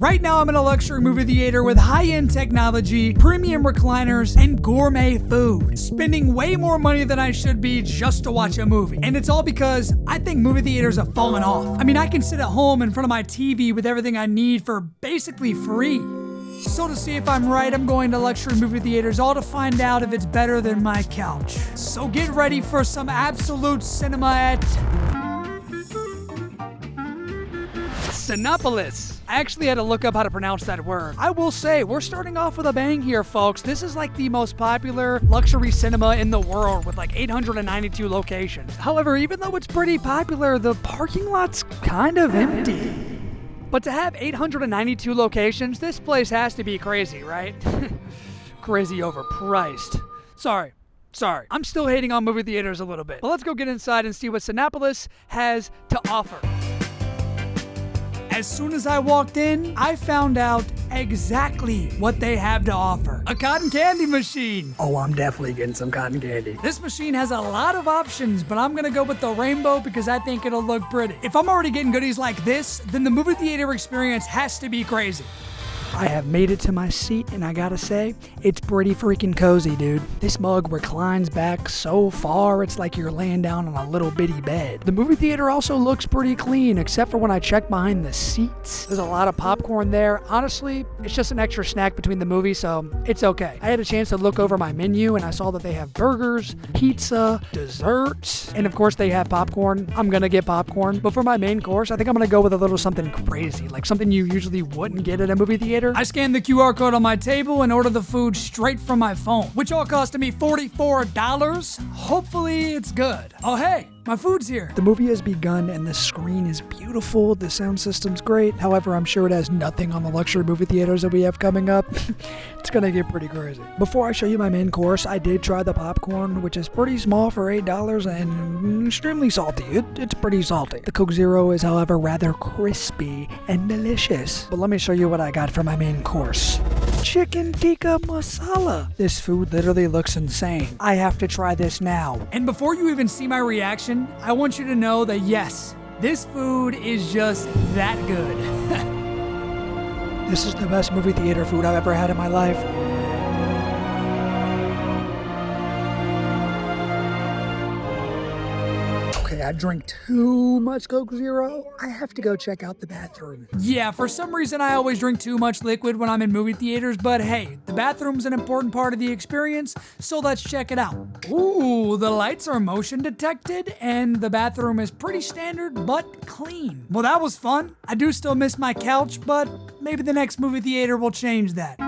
Right now I'm in a luxury movie theater with high-end technology, premium recliners, and gourmet food. Spending way more money than I should be just to watch a movie. And it's all because I think movie theaters have fallen off. I mean, I can sit at home in front of my TV with everything I need for basically free. So to see if I'm right, I'm going to luxury movie theaters, all to find out if it's better than my couch. So get ready for some absolute cinema at Cinépolis. I actually had to look up how to pronounce that word. I will say, we're starting off with a bang here, folks. This is like the most popular luxury cinema in the world with like 892 locations. However, even though it's pretty popular, the parking lot's kind of empty. But to have 892 locations, this place has to be crazy, right? Crazy overpriced. Sorry. I'm still hating on movie theaters a little bit. But let's go get inside and see what Cinépolis has to offer. As soon as I walked in, I found out exactly what they have to offer. A cotton candy machine. Oh, I'm definitely getting some cotton candy. This machine has a lot of options, but I'm gonna go with the rainbow because I think it'll look pretty. If I'm already getting goodies like this, then the movie theater experience has to be crazy. I have made it to my seat, and I gotta say, it's pretty freaking cozy, dude. This mug reclines back so far, it's like you're laying down on a little bitty bed. The movie theater also looks pretty clean, except for when I check behind the seats. There's a lot of popcorn there. Honestly, it's just an extra snack between the movies, so it's okay. I had a chance to look over my menu, and I saw that they have burgers, pizza, desserts, and of course they have popcorn. I'm gonna get popcorn, but for my main course, I think I'm gonna go with a little something crazy, like something you usually wouldn't get at a movie theater. I scanned the QR code on my table and ordered the food straight from my phone, which all costed me $44. Hopefully it's good. Oh hey, my food's here. The movie has begun and the screen is beautiful. The sound system's great. However, I'm sure it has nothing on the luxury movie theaters that we have coming up. It's gonna get pretty crazy. Before I show you my main course, I did try the popcorn, which is pretty small for $8 and extremely salty. It's pretty salty. The Coke Zero is, however, rather crispy and delicious. But let me show you what I got for my main course. Chicken tikka masala. This food literally looks insane. I have to try this now. And before you even see my reaction, I want you to know that yes, this food is just that good. This is the best movie theater food I've ever had in my life. Okay, I drank too much Coke Zero. I have to go check out the bathroom. Yeah, for some reason I always drink too much liquid when I'm in movie theaters, but hey, the bathroom's an important part of the experience, so let's check it out. Ooh, the lights are motion detected, and the bathroom is pretty standard, but clean. Well, that was fun. I do still miss my couch, but maybe the next movie theater will change that.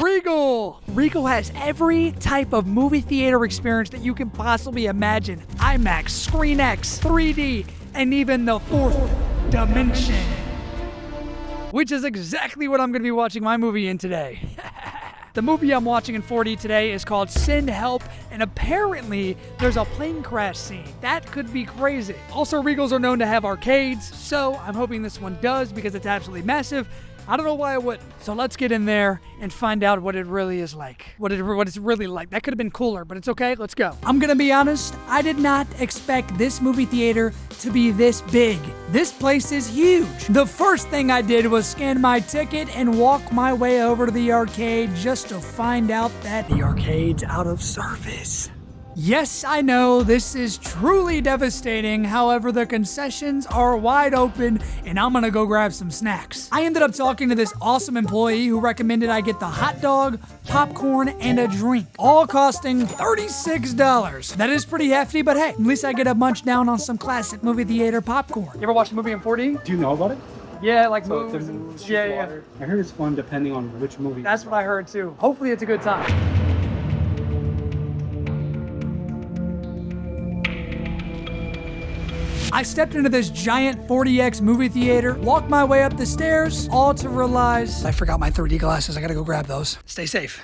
Regal has every type of movie theater experience that you can possibly imagine. IMAX, ScreenX, 3D, and even the fourth dimension. Which is exactly what I'm going to be watching my movie in today. The movie I'm watching in 4D today is called Send Help, and apparently there's a plane crash scene. That could be crazy. Also, Regals are known to have arcades, so I'm hoping this one does because it's absolutely massive. I don't know why it wouldn't. So let's get in there and find out what it really is like. What it's really like. That could have been cooler, but it's okay. Let's go. I'm gonna be honest. I did not expect this movie theater to be this big. This place is huge. The first thing I did was scan my ticket and walk my way over to the arcade just to find out that the arcade's out of service. Yes, I know, this is truly devastating. However, the concessions are wide open and I'm gonna go grab some snacks. I ended up talking to this awesome employee who recommended I get the hot dog, popcorn, and a drink, all costing $36. That is pretty hefty, but hey, at least I get a munch down on some classic movie theater popcorn. You ever watch a movie in 4D? Do you know about it? Yeah, like So movies. there's Yeah. I heard it's fun depending on which movie. That's what I heard too. Hopefully it's a good time. I stepped into this giant 40X movie theater, walked my way up the stairs, all to realize I forgot my 3D glasses. I gotta go grab those. Stay safe.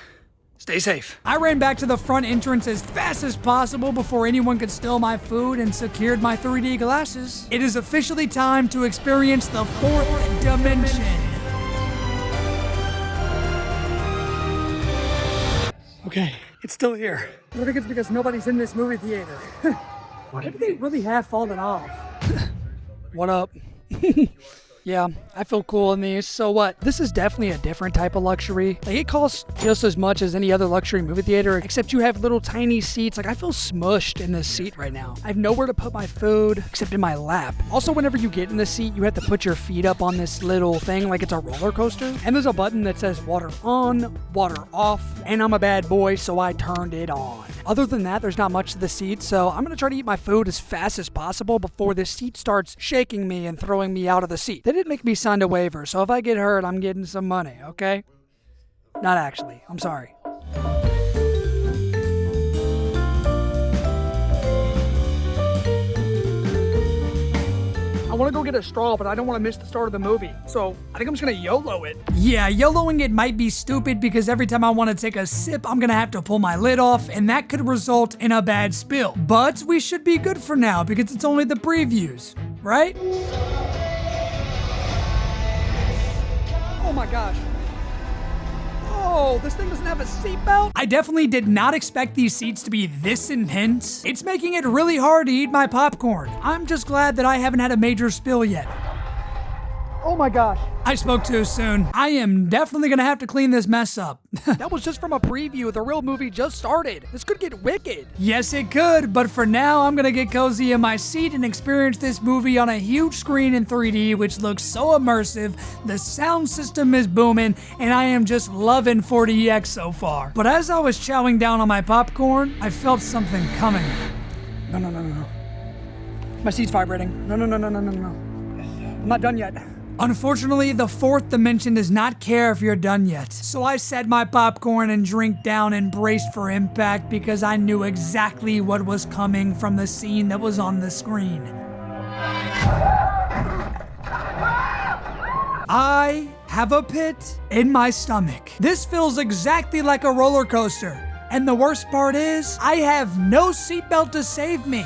Stay safe. I ran back to the front entrance as fast as possible before anyone could steal my food and secured my 3D glasses. It is officially time to experience the fourth dimension. Okay, it's still here. I think it's because nobody's in this movie theater. Maybe they really have fallen off. What up? Yeah, I feel cool in these. So what? This is definitely a different type of luxury. Like, it costs just as much as any other luxury movie theater, except you have little tiny seats. Like, I feel smushed in this seat right now. I have nowhere to put my food except in my lap. Also, whenever you get in the seat, you have to put your feet up on this little thing like it's a roller coaster. And there's a button that says water on, water off, and I'm a bad boy, so I turned it on. Other than that, there's not much to the seat, so I'm gonna try to eat my food as fast as possible before this seat starts shaking me and throwing me out of the seat. They didn't make me sign a waiver, so if I get hurt, I'm getting some money, okay? Not actually. I'm sorry. I want to go get a straw, but I don't want to miss the start of the movie. So I think I'm just going to YOLO it. Yeah, YOLOing it might be stupid because every time I want to take a sip, I'm going to have to pull my lid off, and that could result in a bad spill. But we should be good for now because it's only the previews, right? Oh my gosh. Oh, this thing doesn't have a seatbelt? I definitely did not expect these seats to be this intense. It's making it really hard to eat my popcorn. I'm just glad that I haven't had a major spill yet. Oh my gosh. I spoke too soon. I am definitely gonna have to clean this mess up. That was just from a preview. The real movie just started. This could get wicked. Yes, it could, but for now, I'm gonna get cozy in my seat and experience this movie on a huge screen in 3D, which looks so immersive. The sound system is booming, and I am just loving 4DX so far. But as I was chowing down on my popcorn, I felt something coming. No. My seat's vibrating. No. I'm not done yet. Unfortunately, the fourth dimension does not care if you're done yet. So I set my popcorn and drink down and braced for impact because I knew exactly what was coming from the scene that was on the screen. I have a pit in my stomach. This feels exactly like a roller coaster. And the worst part is, I have no seatbelt to save me.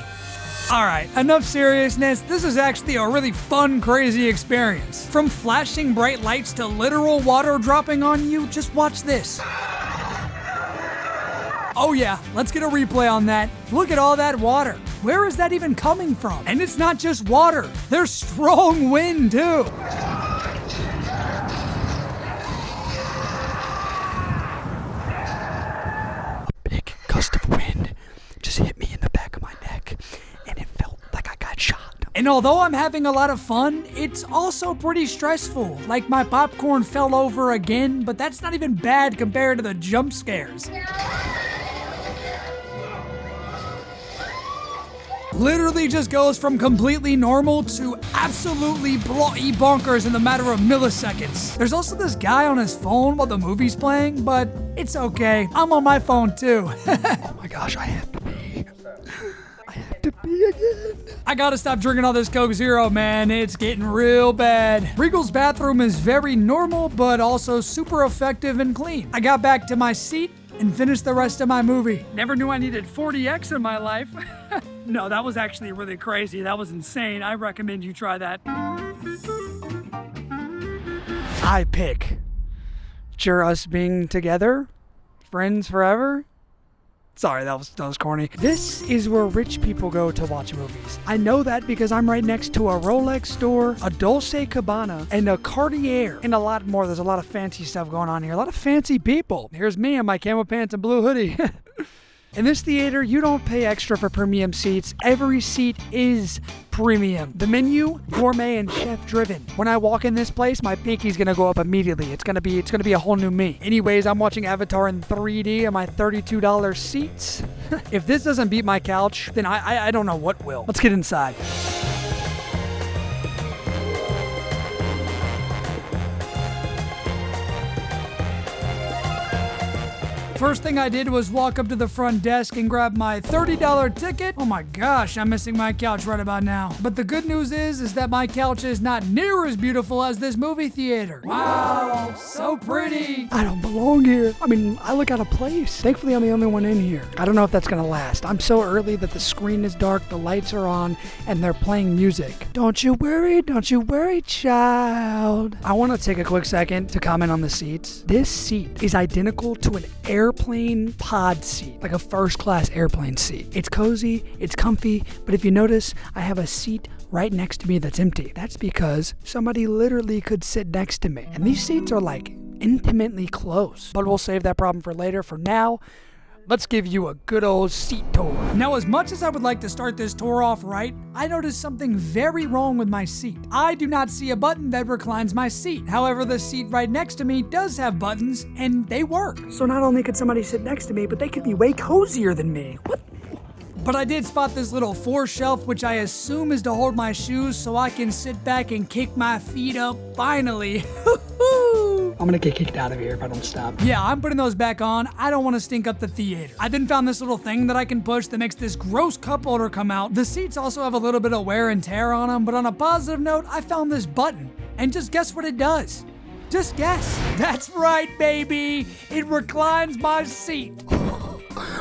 Alright, enough seriousness. This is actually a really fun, crazy experience. From flashing bright lights to literal water dropping on you, just watch this. Oh yeah, let's get a replay on that. Look at all that water. Where is that even coming from? And it's not just water. There's strong wind too. A big gust of wind just hit me in the back of my neck. And although I'm having a lot of fun, it's also pretty stressful. Like, my popcorn fell over again, but that's not even bad compared to the jump scares. Literally just goes from completely normal to absolutely bloody bonkers in the matter of milliseconds. There's also this guy on his phone while the movie's playing, but it's okay. I'm on my phone too. Oh my gosh, I have to pee. I have to pee again. I gotta stop drinking all this Coke Zero, man. It's getting real bad. Regal's bathroom is very normal, but also super effective and clean. I got back to my seat and finished the rest of my movie. Never knew I needed 4DX in my life. No, that was actually really crazy. That was insane. I recommend you try that. I pick us being together, friends forever. Sorry, that was corny. This is where rich people go to watch movies. I know that because I'm right next to a Rolex store, a Dolce Gabbana, and a Cartier, and a lot more. There's a lot of fancy stuff going on here. A lot of fancy people. Here's me in my camo pants and blue hoodie. In this theater, you don't pay extra for premium seats. Every seat is premium. The menu, gourmet and chef driven. When I walk in this place, my pinky's gonna go up immediately. It's gonna be a whole new me. Anyways, I'm watching Avatar in 3D on my $32 seats. If this doesn't beat my couch, then I don't know what will. Let's get inside. First thing I did was walk up to the front desk and grab my $30 ticket. Oh my gosh, I'm missing my couch right about now. But the good news is that my couch is not near as beautiful as this movie theater. Wow, so pretty. I don't belong here. I mean, I look out of place. Thankfully, I'm the only one in here. I don't know if that's gonna last. I'm so early that the screen is dark, the lights are on, and they're playing music. Don't you worry, child. I wanna take a quick second to comment on the seats. This seat is identical to an Air airplane pod seat, like a first-class airplane seat. It's cozy, it's comfy, but if you notice, I have a seat right next to me that's empty. That's because somebody literally could sit next to me. And these seats are like intimately close. But we'll save that problem for later. For now, let's give you a good old seat tour. Now, as much as I would like to start this tour off right, I noticed something very wrong with my seat. I do not see a button that reclines my seat. However, the seat right next to me does have buttons, and they work. So not only could somebody sit next to me, but they could be way cozier than me. What? But I did spot this little foreshelf, which I assume is to hold my shoes so I can sit back and kick my feet up finally. I'm gonna get kicked out of here if I don't stop. Yeah, I'm putting those back on. I don't want to stink up the theater. I then found this little thing that I can push that makes this gross cup holder come out. The seats also have a little bit of wear and tear on them, but on a positive note, I found this button. And just guess what it does? Just guess. That's right, baby. It reclines my seat.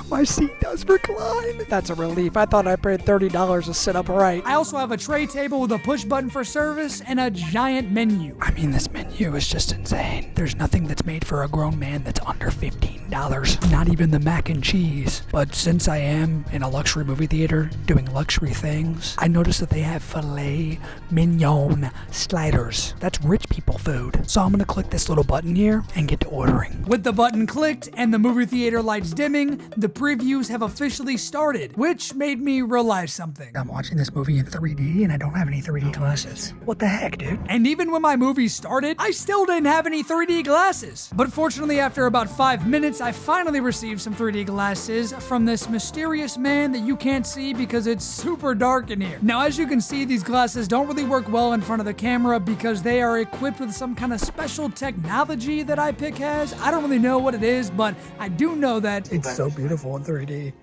My seat does recline. That's a relief. I thought I paid $30 to sit upright. I also have a tray table with a push button for service and a giant menu. I mean, this menu is just insane. There's nothing that's made for a grown man that's under $15. Not even the mac and cheese. But since I am in a luxury movie theater doing luxury things, I noticed that they have filet mignon sliders. That's rich people food. So I'm gonna click this little button here and get to ordering. With the button clicked and the movie theater lights dimming, the previews have officially started, which made me realize something. I'm watching this movie in 3D and I don't have any 3D glasses. What the heck, dude? And even when my movie started, I still didn't have any 3D glasses. But fortunately, after about 5 minutes, I finally received some 3D glasses from this mysterious man that you can't see because it's super dark in here. Now, as you can see, these glasses don't really work well in front of the camera because they are equipped with some kind of special technology that iPic has. I don't really know what it is, but I do know that it's so beautiful in 3D.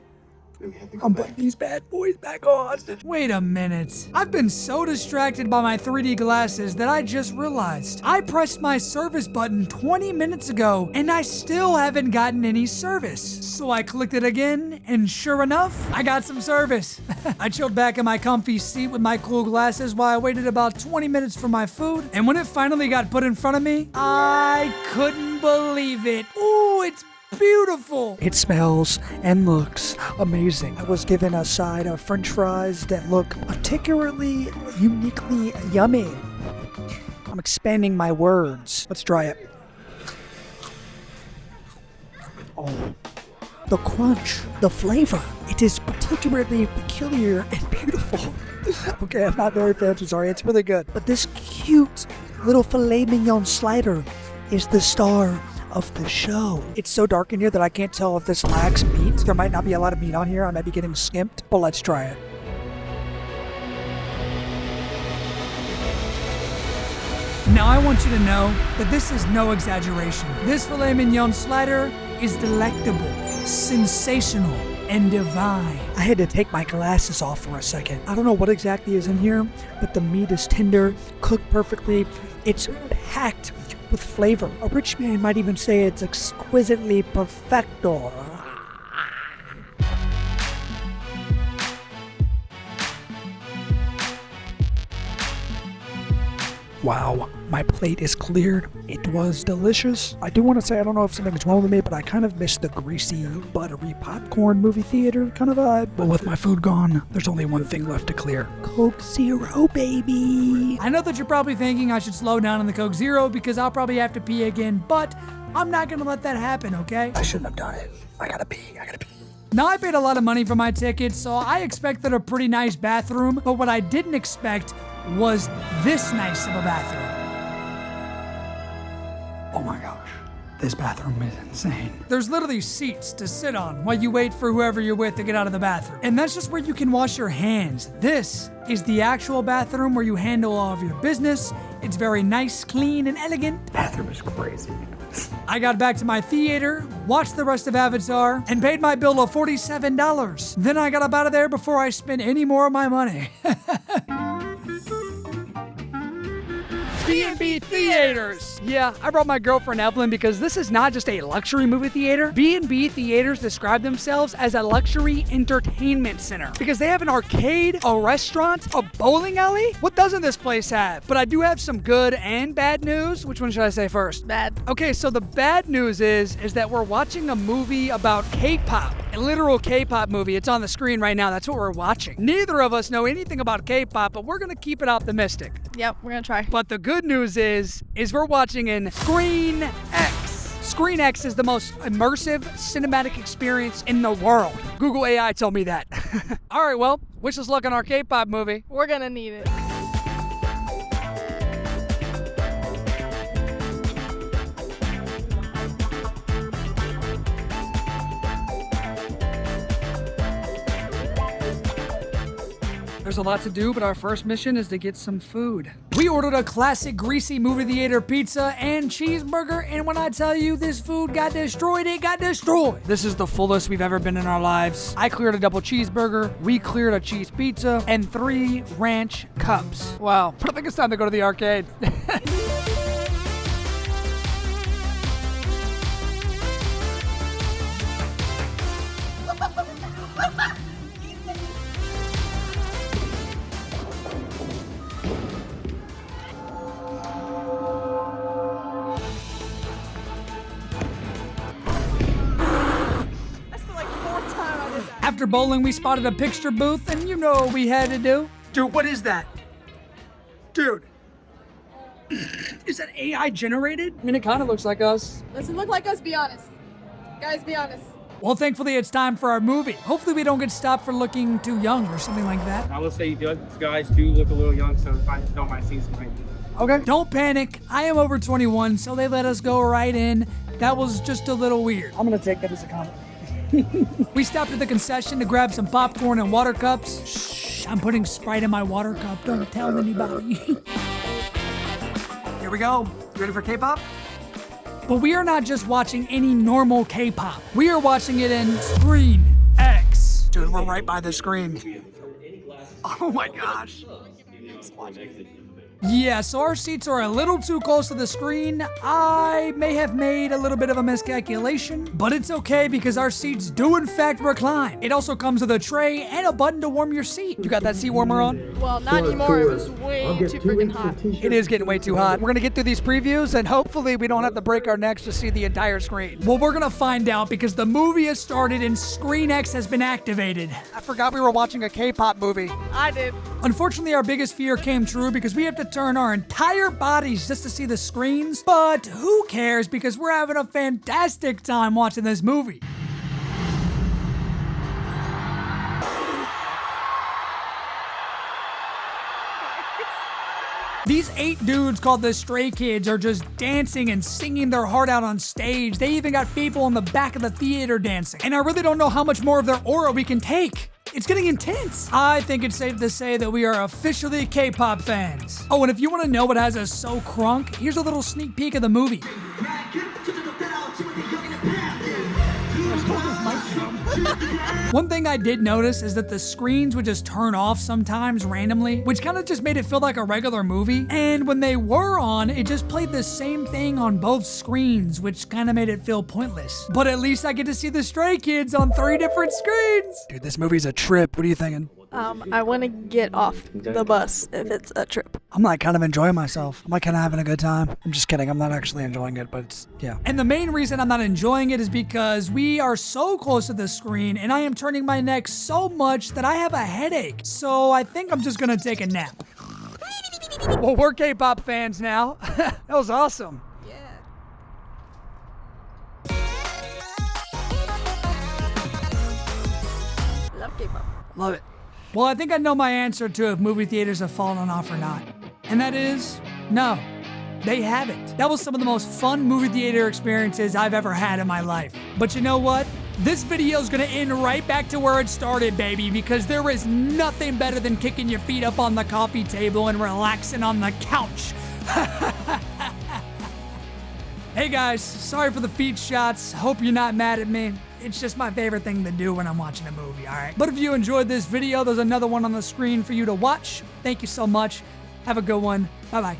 I'm putting these bad boys back on. Wait a minute. I've been so distracted by my 3D glasses that I just realized I pressed my service button 20 minutes ago and I still haven't gotten any service. So I clicked it again and sure enough, I got some service. I chilled back in my comfy seat with my cool glasses while I waited about 20 minutes for my food. And when it finally got put in front of me, I couldn't believe it. Ooh, it's beautiful. It smells and looks amazing. I was given a side of french fries that look particularly uniquely yummy. I'm expanding my words. Let's try it. Oh, the crunch, the flavor. It is particularly peculiar and beautiful. Okay, I'm not very fancy, sorry. It's really good. But this cute little filet mignon slider is the star of the show. It's so dark in here that I can't tell if this lacks meat. There might not be a lot of meat on here. I might be getting skimped, but let's try it. Now I want you to know that this is no exaggeration. This filet mignon slider is delectable, sensational, and divine. I had to take my glasses off for a second. I don't know what exactly is in here, but the meat is tender, cooked perfectly. It's packed with flavor. A rich man might even say it's exquisitely perfecto. Wow, my plate is cleared. It was delicious. I do want to say, I don't know if something's wrong with me, but I kind of miss the greasy, buttery popcorn movie theater kind of vibe. But with my food gone, there's only one thing left to clear. Coke Zero, baby. I know that you're probably thinking I should slow down on the Coke Zero because I'll probably have to pee again, but I'm not gonna let that happen, okay? I shouldn't have done it. I gotta pee. Now, I paid a lot of money for my ticket, so I expected a pretty nice bathroom, but what I didn't expect was this nice of a bathroom. Oh my gosh, this bathroom is insane. There's literally seats to sit on while you wait for whoever you're with to get out of the bathroom. And that's just where you can wash your hands. This is the actual bathroom where you handle all of your business. It's very nice, clean, and elegant. The bathroom is crazy. I got back to my theater, watched the rest of Avatar, and paid my bill of $47. Then I got up out of there before I spent any more of my money. B&B Theaters! theaters. Yeah, I brought my girlfriend Evelyn because this is not just a luxury movie theater. B&B Theaters describe themselves as a luxury entertainment center because they have an arcade, a restaurant, a bowling alley. What doesn't this place have? But I do have some good and bad news. Which one should I say first? Bad. Okay, so the bad news is that we're watching a movie about K-pop. A literal K-pop movie. It's on the screen right now. That's what we're watching. Neither of us know anything about K-pop, but we're gonna keep it optimistic. Yep, we're gonna try. But the good news is we're watching in Screen X. Screen X is the most immersive cinematic experience in the world. Google AI told me that. All right, well, wish us luck on our K-pop movie. We're gonna need it. There's a lot to do, but our first mission is to get some food. We ordered a classic greasy movie theater pizza and cheeseburger, and when I tell you this food got destroyed, it got destroyed. This is the fullest we've ever been in our lives. I cleared a double cheeseburger, we cleared a cheese pizza, and 3 ranch cups. Wow, I think it's time to go to the arcade. After bowling, we spotted a picture booth, and you know what we had to do. Dude, what is that? Dude. Is that AI generated? I mean, it kind of looks like us. Does it look like us? Be honest. Guys, be honest. Well, thankfully, it's time for our movie. Hopefully, we don't get stopped for looking too young or something like that. I will say these guys do look a little young, so if I don't mind seeing some Okay. Don't panic. I am over 21, so they let us go right in. That was just a little weird. I'm gonna take that as a compliment. We stopped at the concession to grab some popcorn and water cups. Shh, I'm putting Sprite in my water cup. Don't tell anybody. Here we go. You ready for K-pop? But we are not just watching any normal K-pop. We are watching it in Screen X. Dude, we're right by the screen. Oh my gosh. Yeah, so our seats are a little too close to the screen. I may have made a little bit of a miscalculation, but it's okay because our seats do in fact recline. It also comes with a tray and a button to warm your seat. You got that seat warmer on? Well, not anymore. It was way too freaking hot. It is getting way too hot. We're gonna get through these previews and hopefully we don't have to break our necks to see the entire screen. Well, we're gonna find out because the movie has started and Screen X has been activated. I forgot we were watching a K-pop movie. I did. Unfortunately, our biggest fear came true because we have to turn our entire bodies just to see the screens, but who cares because we're having a fantastic time watching this movie. These 8 dudes called the Stray Kids are just dancing and singing their heart out on stage. They even got people in the back of the theater dancing. And I really don't know how much more of their aura we can take. It's getting intense. I think it's safe to say that we are officially K-pop fans. Oh, and if you want to know what has us so crunk, here's a little sneak peek of the movie. One thing I did notice is that the screens would just turn off sometimes randomly, which kind of just made it feel like a regular movie. And when they were on, it just played the same thing on both screens, which kind of made it feel pointless. But at least I get to see the Stray Kids on 3 different screens. Dude, this movie's a trip. What are you thinking? I want to get off the bus if it's a trip. I'm like kind of enjoying myself. I'm like kind of having a good time. I'm just kidding. I'm not actually enjoying it, but it's, yeah. And the main reason I'm not enjoying it is because we are so close to the screen and I am turning my neck so much that I have a headache. So I think I'm just gonna take a nap. Well, we're K-pop fans now. That was awesome. Love K-pop. Love it. Well, I think I know my answer to if movie theaters have fallen off or not. And that is, no, they haven't. That was some of the most fun movie theater experiences I've ever had in my life. But you know what? This video is gonna end right back to where it started, baby, because there is nothing better than kicking your feet up on the coffee table and relaxing on the couch. Hey guys, sorry for the feet shots. Hope you're not mad at me. It's just my favorite thing to do when I'm watching a movie, all right? But if you enjoyed this video, there's another one on the screen for you to watch. Thank you so much. Have a good one. Bye-bye.